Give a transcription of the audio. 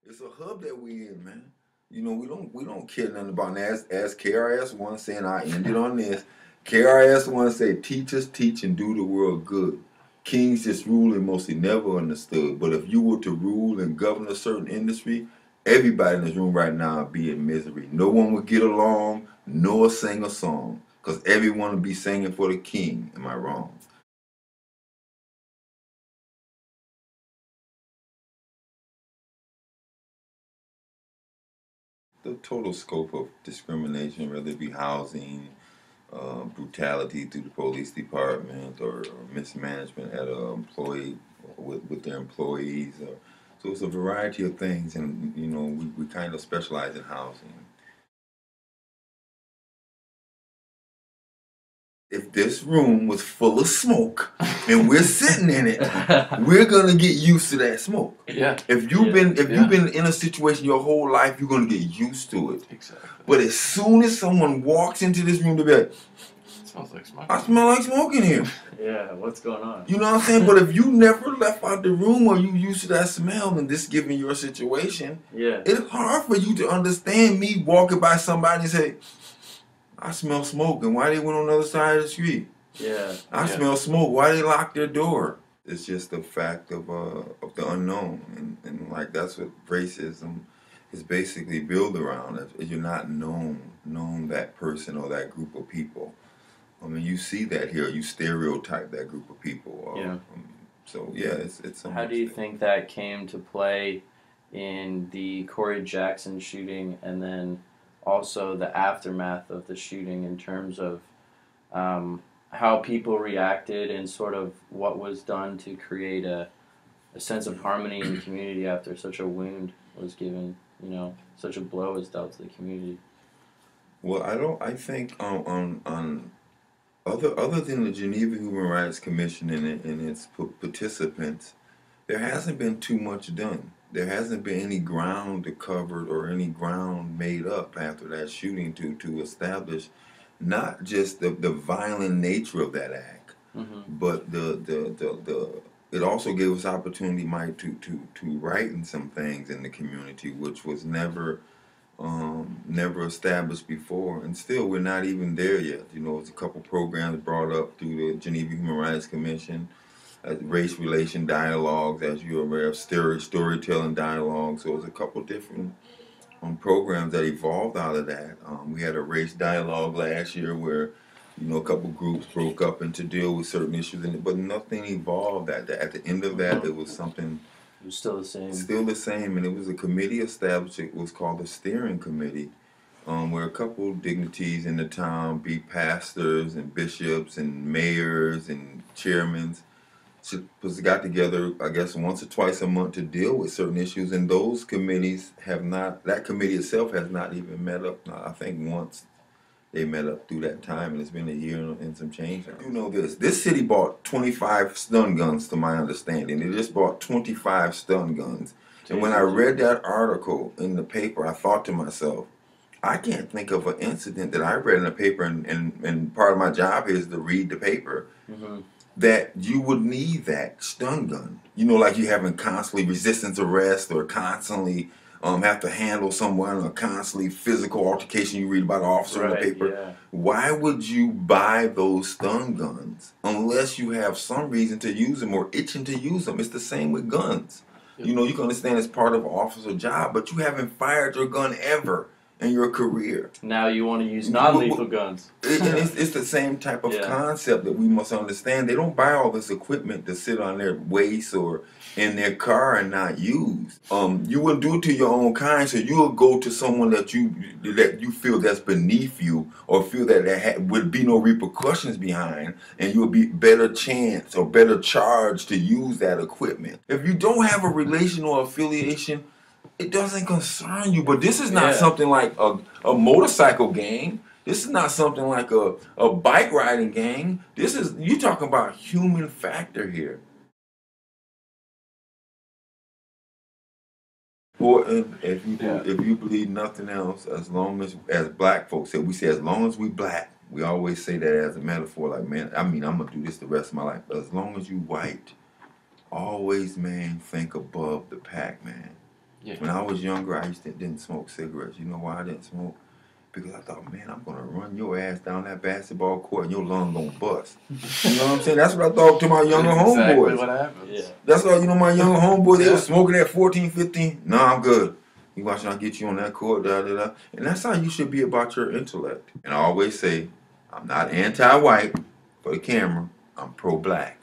It's a hub that we in, man. You know, we don't care nothing about that. As KRS-One saying, I ended on this. KRS-One say, teach us, teach, and do the world good. Kings just rule and mostly never understood. But if you were to rule and govern a certain industry, everybody in this room right now would be in misery. No one would get along, nor sing a song. Because everyone would be singing for the king. Am I wrong? The total scope of discrimination, whether it be housing, brutality through the police department, or mismanagement at an employee with their employees. So it's a variety of things, and you know we kind of specialize in housing. If this room was full of smoke and we're sitting in it, we're gonna get used to that smoke. Yeah. If you've been in a situation your whole life, you're gonna get used to it. Exactly. But as soon as someone walks into this room, they'll be like, It smells like smoke. I smell like smoke in here. Yeah, what's going on? You know what I'm saying? But if you never left out the room or you used to that smell and this given your situation, Yeah. it's hard for you to understand me walking by somebody and say, I smell smoke, and why they went on the other side of the street? Yeah. I smell smoke, why they locked their door? It's just the fact of the unknown, and like that's what racism is basically built around. If you're not known that person or that group of people. I mean, you see that here. You stereotype that group of people. Yeah. So yeah, it's. How do you think that came to play in the Corey Jackson shooting, and then also the aftermath of the shooting in terms of how people reacted and sort of what was done to create a sense of harmony in the community after such a wound was given, you know, such a blow was dealt to the community? Well, I think on other than the Geneva Human Rights Commission and its participants, there hasn't been too much done. There hasn't been any ground covered or any ground made up after that shooting to establish not just the violent nature of that act, but the it also gave us opportunity, Mike, to write some things in the community, which was never established before, and still we're not even there yet. You know, there's a couple programs brought up through the Geneva Human Rights Commission, race relation dialogues, as you're aware of, storytelling dialogues. So there's a couple different programs that evolved out of that. We had a race dialogue last year where, you know, a couple groups broke up and to deal with certain issues, but nothing evolved. At the end of that, it was something. It was still the same. Still the same, and it was a committee established. It was called the Steering Committee, where a couple dignitaries in the town, be pastors and bishops and mayors and chairmen, got together, I guess, once or twice a month to deal with certain issues, and those committees have not. That committee itself has not even met up. I think once they met up through that time, and it's been a year and some change. You know this. This city bought 25 stun guns, to my understanding. They just bought 25 stun guns. And when I read that article in the paper, I thought to myself, I can't think of an incident that I read in the paper, and part of my job is to read the paper, that you would need that stun gun. You know, like you having constantly resistance arrest or constantly have to handle someone, or constantly physical altercation you read about an officer in the paper. Yeah. Why would you buy those stun guns unless you have some reason to use them or itching to use them? It's the same with guns. You know, you can understand it's part of an officer's job, but you haven't fired your gun ever in your career. Now you want to use non-lethal guns. It's the same type of concept that we must understand. They don't buy all this equipment to sit on their waist or in their car and not use. You wouldn't do it to your own kind, so you'll go to someone that you feel that's beneath you, or feel that there would be no repercussions behind, and you'll be better chance or better charged to use that equipment. If you don't have a relational affiliation, it doesn't concern you. But this is not something like a motorcycle gang. This is not something like a bike riding gang. You're talking about human factor here. Or if you believe nothing else, as long as black folks say, we say as long as we black, we always say that as a metaphor. Like, man, I mean, I'm gonna do this the rest of my life. But as long as you white, always, man, think above the pack, man. Yeah. When I was younger, I didn't smoke cigarettes. You know why I didn't smoke? Because I thought, man, I'm gonna run your ass down that basketball court and your lung gonna bust. You know what I'm saying? That's what I thought to my younger That's exactly homeboys. what happens. Yeah. That's all, you know, my younger homeboys, they Yeah. was smoking at 14, 15. Nah, I'm good. You watching I get you on that court, da da da. And that's how you should be about your intellect. And I always say, I'm not anti-white for the camera. I'm pro-black.